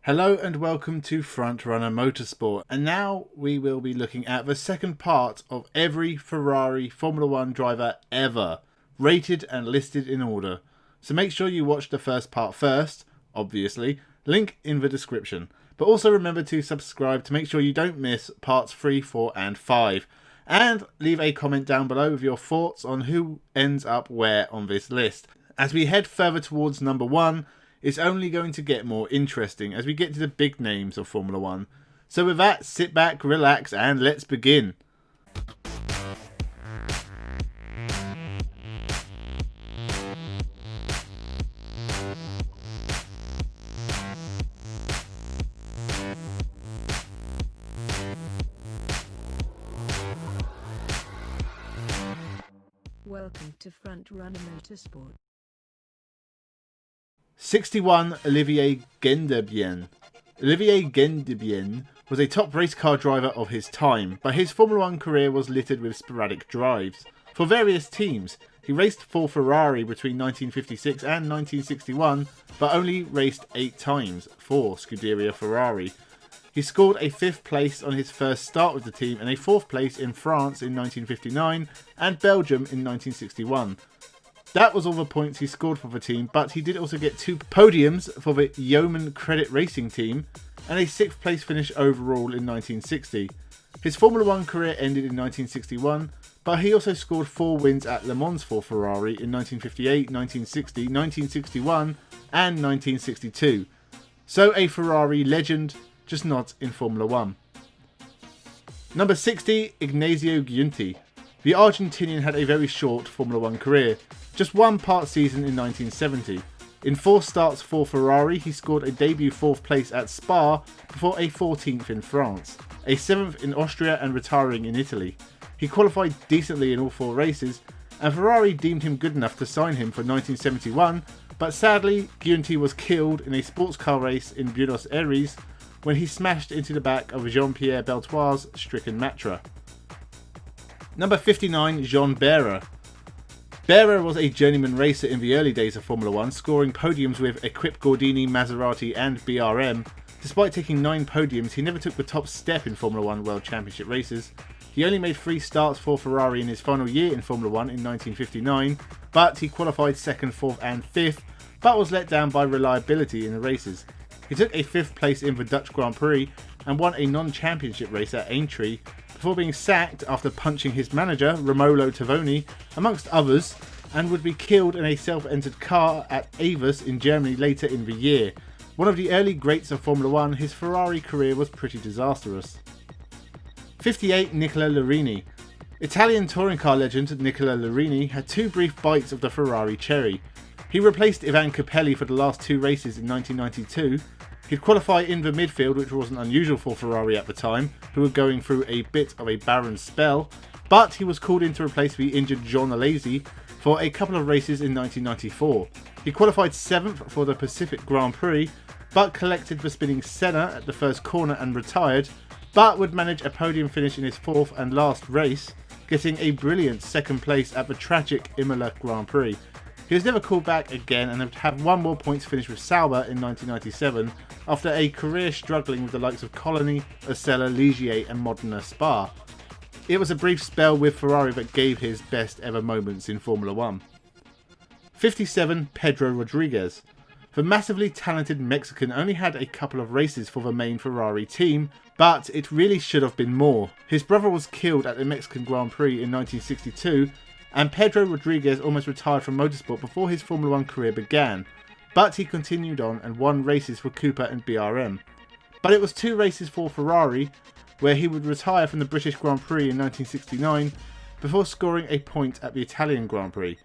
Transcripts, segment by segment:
Hello and welcome to Frontrunner Motorsport, and now we will be looking at the second part of every Ferrari Formula 1 driver ever, rated and listed in order. So make sure you watch the first part first, obviously, link in the description. But also remember to subscribe to make sure you don't miss parts 3, 4 and 5. And leave a comment down below with your thoughts on who ends up where on this list. As we head further towards number 1, it's only going to get more interesting as we get to the big names of Formula 1. So with that, sit back, relax, and let's begin. Welcome to Frontrunner Motorsport. 61. Olivier Gendebien. Olivier Gendebien was a top race car driver of his time, but his Formula 1 career was littered with sporadic drives. For various teams, he raced for Ferrari between 1956 and 1961, but only raced 8 times for Scuderia Ferrari. He scored a 5th place on his first start with the team and a 4th place in France in 1959 and Belgium in 1961. That was all the points he scored for the team, but he did also get 2 podiums for the Yeoman Credit Racing team and a 6th place finish overall in 1960. His Formula 1 career ended in 1961, but he also scored 4 wins at Le Mans for Ferrari in 1958, 1960, 1961 and 1962. So a Ferrari legend, just not in Formula 1. Number 60, Ignazio Guti. The Argentinian had a very short Formula 1 career, just one part season in 1970. In 4 starts for Ferrari, he scored a debut 4th place at Spa before a 14th in France, a 7th in Austria and retiring in Italy. He qualified decently in all 4 races, and Ferrari deemed him good enough to sign him for 1971, but sadly Guti was killed in a sports car race in Buenos Aires when he smashed into the back of Jean-Pierre Beltoire's stricken Matra. Number 59, Jean Behra. Behra was a journeyman racer in the early days of Formula 1, scoring podiums with Equip Gordini, Maserati and BRM. Despite taking 9 podiums, he never took the top step in Formula 1 World Championship races. He only made 3 starts for Ferrari in his final year in Formula 1 in 1959, but he qualified 2nd, 4th and 5th, but was let down by reliability in the races. He took a 5th place in the Dutch Grand Prix and won a non-championship race at Aintree, before being sacked after punching his manager, Romolo Tavoni, amongst others, and would be killed in a self-entered car at Avus in Germany later in the year. One of the early greats of Formula 1, his Ferrari career was pretty disastrous. 58. Nicola Lourini. Italian touring car legend Nicola Lourini had 2 brief bites of the Ferrari cherry. He replaced Ivan Capelli for the last 2 races in 1992. He'd qualify in the midfield, which wasn't unusual for Ferrari at the time, who were going through a bit of a barren spell, but he was called in to replace the injured John Alesi for a couple of races in 1994. He qualified 7th for the Pacific Grand Prix, but collected the spinning Senna at the first corner and retired, but would manage a podium finish in his 4th and last race, getting a brilliant 2nd place at the tragic Imola Grand Prix. He was never called back again and would have 1 more points finish with Sauber in 1997 after a career struggling with the likes of Colony, Osella, Ligier and Modena Spa. It was a brief spell with Ferrari that gave his best ever moments in Formula 1. 57. Pedro Rodriguez. The massively talented Mexican only had a couple of races for the main Ferrari team, but it really should have been more. His brother was killed at the Mexican Grand Prix in 1962, and Pedro Rodriguez almost retired from motorsport before his Formula 1 career began, but he continued on and won races for Cooper and BRM. But it was 2 races for Ferrari, where he would retire from the British Grand Prix in 1969 before scoring a point at the Italian Grand Prix.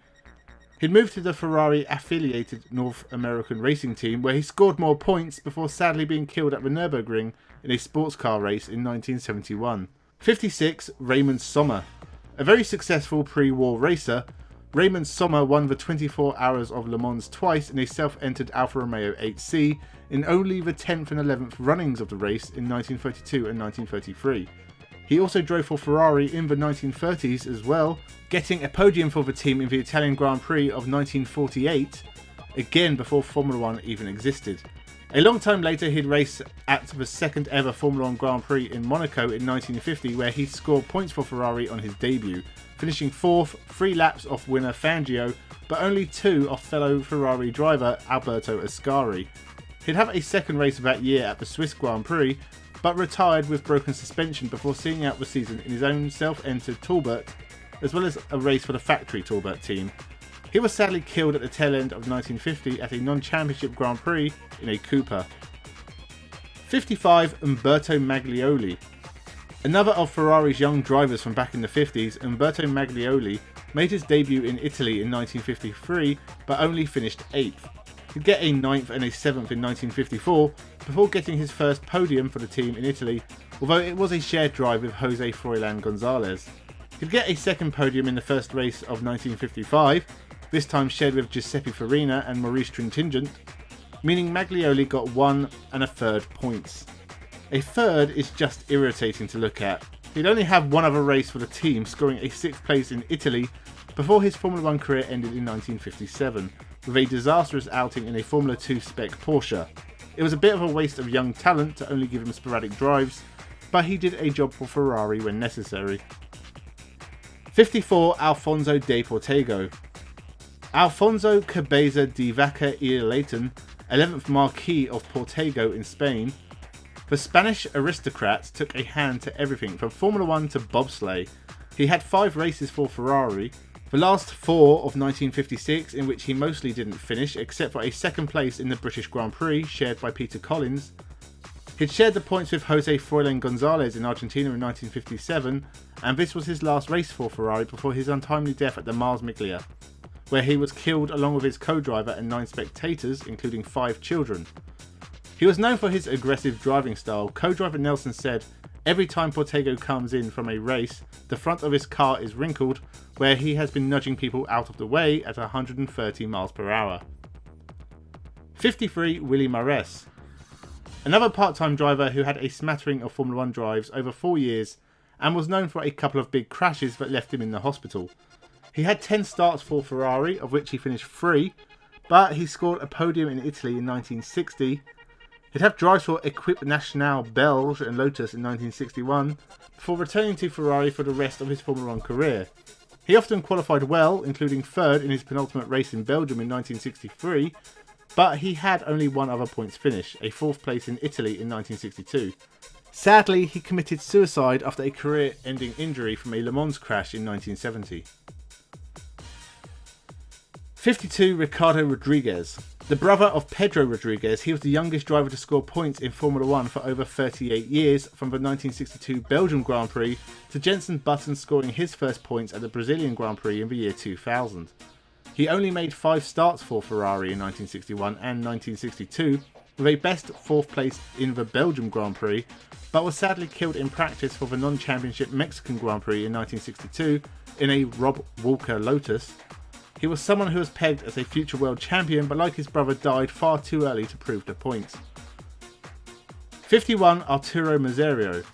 He'd moved to the Ferrari affiliated North American racing team, where he scored more points before sadly being killed at the Nürburgring in a sports car race in 1971. 56. Raymond Summer. A very successful pre-war racer, Raymond Summer won the 24 Hours of Le Mans twice in a self-entered Alfa Romeo 8C in only the 10th and 11th runnings of the race in 1932 and 1933. He also drove for Ferrari in the 1930s as well, getting a podium for the team in the Italian Grand Prix of 1948, again before Formula 1 even existed. A long time later, he'd race at the second ever Formula 1 Grand Prix in Monaco in 1950, where he scored points for Ferrari on his debut, finishing 4th, 3 laps off winner Fangio, but only 2 off fellow Ferrari driver Alberto Ascari. He'd have a second race that year at the Swiss Grand Prix, but retired with broken suspension before seeing out the season in his own self-entered Talbot, as well as a race for the factory Talbot team. He was sadly killed at the tail end of 1950 at a non-championship Grand Prix in a Cooper. 55. Umberto Maglioli. Another of Ferrari's young drivers from back in the 50s, Umberto Maglioli made his debut in Italy in 1953 but only finished 8th. He'd get a 9th and a 7th in 1954 before getting his first podium for the team in Italy, although it was a shared drive with Jose Froilan Gonzalez. He'd get a second podium in the first race of 1955, this time shared with Giuseppe Farina and Maurice Trintignant, meaning Maglioli got 1 and a third points. A third is just irritating to look at. He'd only have one other race for the team, scoring a 6th place in Italy before his Formula 1 career ended in 1957, with a disastrous outing in a Formula 2 spec Porsche. It was a bit of a waste of young talent to only give him sporadic drives, but he did a job for Ferrari when necessary. 54. Alfonso de Portego. Alfonso Cabeza de Vaca y Leighton, 11th Marquis of Portego in Spain, the Spanish aristocrat took a hand to everything from Formula 1 to bobsleigh. He had 5 races for Ferrari, the last 4 of 1956 in which he mostly didn't finish except for a second place in the British Grand Prix shared by Peter Collins. He'd shared the points with Jose Froilan Gonzalez in Argentina in 1957, and this was his last race for Ferrari before his untimely death at the Mars Miglia, where he was killed along with his co-driver and 9 spectators, including 5 children. He was known for his aggressive driving style. Co-driver Nelson said, "Every time Portego comes in from a race, the front of his car is wrinkled, where he has been nudging people out of the way at 130 miles per hour." 53. Willie Morris. Another part-time driver who had a smattering of Formula 1 drives over 4 years and was known for a couple of big crashes that left him in the hospital. He had 10 starts for Ferrari, of which he finished 3, but he scored a podium in Italy in 1960. He'd have drives for Equipe Nationale Belge and Lotus in 1961, before returning to Ferrari for the rest of his Formula 1 career. He often qualified well, including 3rd in his penultimate race in Belgium in 1963, but he had only one other points finish, a 4th place in Italy in 1962. Sadly, he committed suicide after a career-ending injury from a Le Mans crash in 1970. 52. Ricardo Rodriguez. The brother of Pedro Rodriguez, he was the youngest driver to score points in Formula 1 for over 38 years, from the 1962 Belgium Grand Prix to Jenson Button scoring his first points at the Brazilian Grand Prix in the year 2000. He only made 5 starts for Ferrari in 1961 and 1962, with a best 4th place in the Belgium Grand Prix, but was sadly killed in practice for the non-championship Mexican Grand Prix in 1962 in a Rob Walker Lotus. He was someone who was pegged as a future world champion, but like his brother died far too early to prove the point. 51. Arturo Maserio.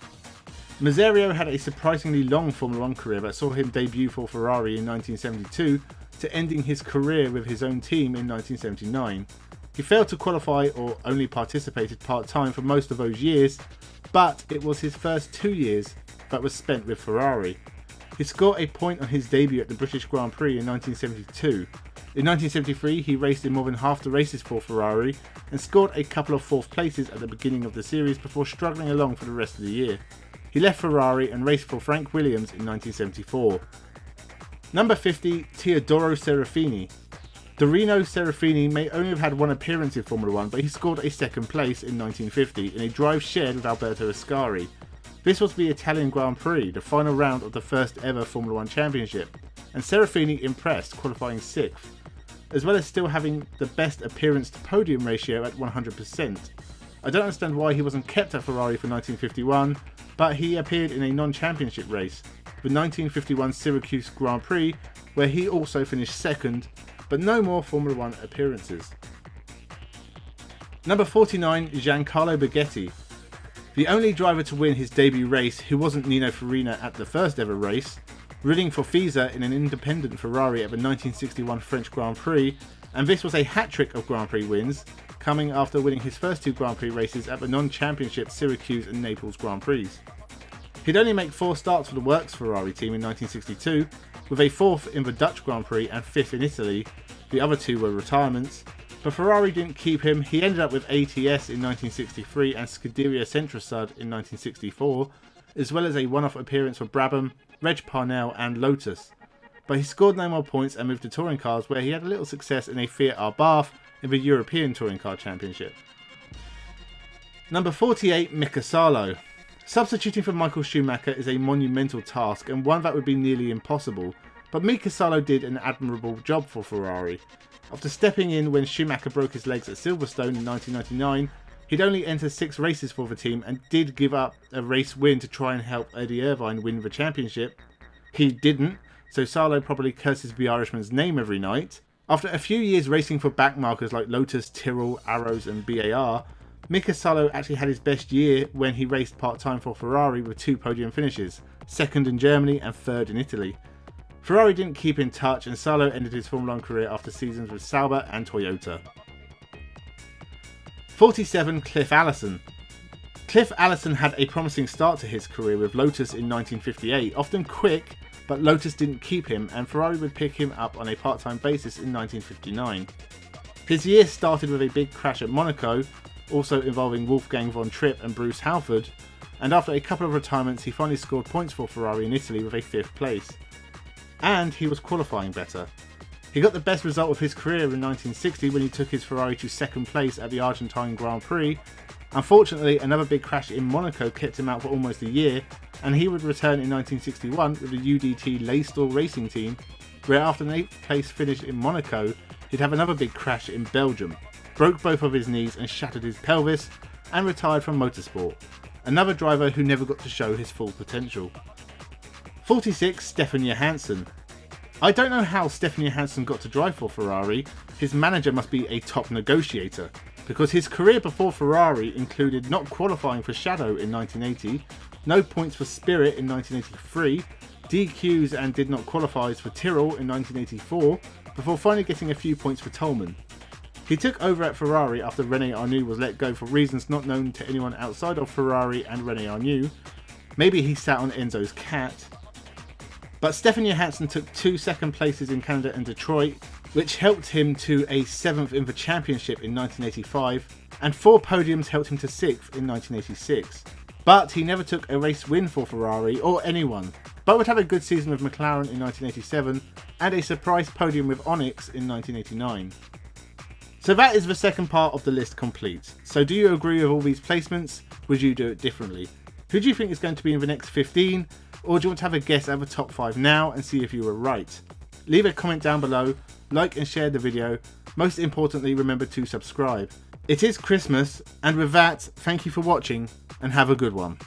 Maserio had a surprisingly long Formula 1 career that saw him debut for Ferrari in 1972 to ending his career with his own team in 1979. He failed to qualify or only participated part-time for most of those years, but it was his first 2 years that was spent with Ferrari. He scored a point on his debut at the British Grand Prix in 1972. In 1973, he raced in more than half the races for Ferrari and scored a couple of 4th places at the beginning of the series before struggling along for the rest of the year. He left Ferrari and raced for Frank Williams in 1974. Number 50. Teodoro Serafini. Dorino Serafini may only have had one appearance in Formula 1, but he scored a 2nd place in 1950 in a drive shared with Alberto Ascari. This was the Italian Grand Prix, the final round of the first ever Formula 1 championship, and Serafini impressed, qualifying 6th, as well as still having the best appearance to podium ratio at 100%. I don't understand why he wasn't kept at Ferrari for 1951, but he appeared in a non-championship race, the 1951 Syracuse Grand Prix, where he also finished 2nd, but no more Formula 1 appearances. Number 49. Giancarlo Bagetti. The only driver to win his debut race who wasn't Nino Farina at the first ever race, ridding for Fisa in an independent Ferrari at the 1961 French Grand Prix, and this was a hat-trick of Grand Prix wins, coming after winning his first 2 Grand Prix races at the non-championship Syracuse and Naples Grand Prix. He'd only make 4 starts for the Works Ferrari team in 1962, with a 4th in the Dutch Grand Prix and 5th in Italy. The other 2 were retirements, but Ferrari didn't keep him. He ended up with ATS in 1963 and Scuderia Centrosud in 1964, as well as a one-off appearance for Brabham, Reg Parnell and Lotus. But he scored no more points and moved to touring cars, where he had a little success in a Fiat Abarth in the European Touring Car Championship. Number 48, Mika Salo. Substituting for Michael Schumacher is a monumental task and one that would be nearly impossible, but Mika Salo did an admirable job for Ferrari. After stepping in when Schumacher broke his legs at Silverstone in 1999, he'd only entered 6 races for the team and did give up a race win to try and help Eddie Irvine win the championship. He didn't, so Salo probably curses the Irishman's name every night. After a few years racing for backmarkers like Lotus, Tyrrell, Arrows and BAR, Mika Salo actually had his best year when he raced part-time for Ferrari with 2 podium finishes, 2nd in Germany and 3rd in Italy. Ferrari didn't keep in touch and Salo ended his Formula 1 career after seasons with Sauber and Toyota. 47, Cliff Allison. Cliff Allison had a promising start to his career with Lotus in 1958, often quick, but Lotus didn't keep him and Ferrari would pick him up on a part-time basis in 1959. His year started with a big crash at Monaco, also involving Wolfgang von Tripp and Bruce Halford, and after a couple of retirements he finally scored points for Ferrari in Italy with a 5th place. And he was qualifying better. He got the best result of his career in 1960 when he took his Ferrari to 2nd place at the Argentine Grand Prix. Unfortunately, another big crash in Monaco kept him out for almost a year, and he would return in 1961 with the UDT Laystall Racing Team, where after an 8th place finish in Monaco, he'd have another big crash in Belgium, broke both of his knees and shattered his pelvis, and retired from motorsport. Another driver who never got to show his full potential. 46, Stefan Johansson. I don't know how Stefan Johansson got to drive for Ferrari. His manager must be a top negotiator, because his career before Ferrari included not qualifying for Shadow in 1980, no points for Spirit in 1983, DQs and did not qualify for Tyrrell in 1984, before finally getting a few points for Toleman. He took over at Ferrari after René Arnoux was let go for reasons not known to anyone outside of Ferrari and René Arnoux. Maybe he sat on Enzo's cat. But Stefan Johansson took 2 second places in Canada and Detroit, which helped him to a 7th in the championship in 1985, and 4 podiums helped him to 6th in 1986. But he never took a race win for Ferrari or anyone, but would have a good season with McLaren in 1987 and a surprise podium with Onyx in 1989. So that is the second part of the list complete. So do you agree with all these placements? Would you do it differently? Who do you think is going to be in the next 15? Or do you want to have a guess at the top 5 now and see if you were right? Leave a comment down below, like and share the video. Most importantly, remember to subscribe. It is Christmas, and with that, thank you for watching and have a good one.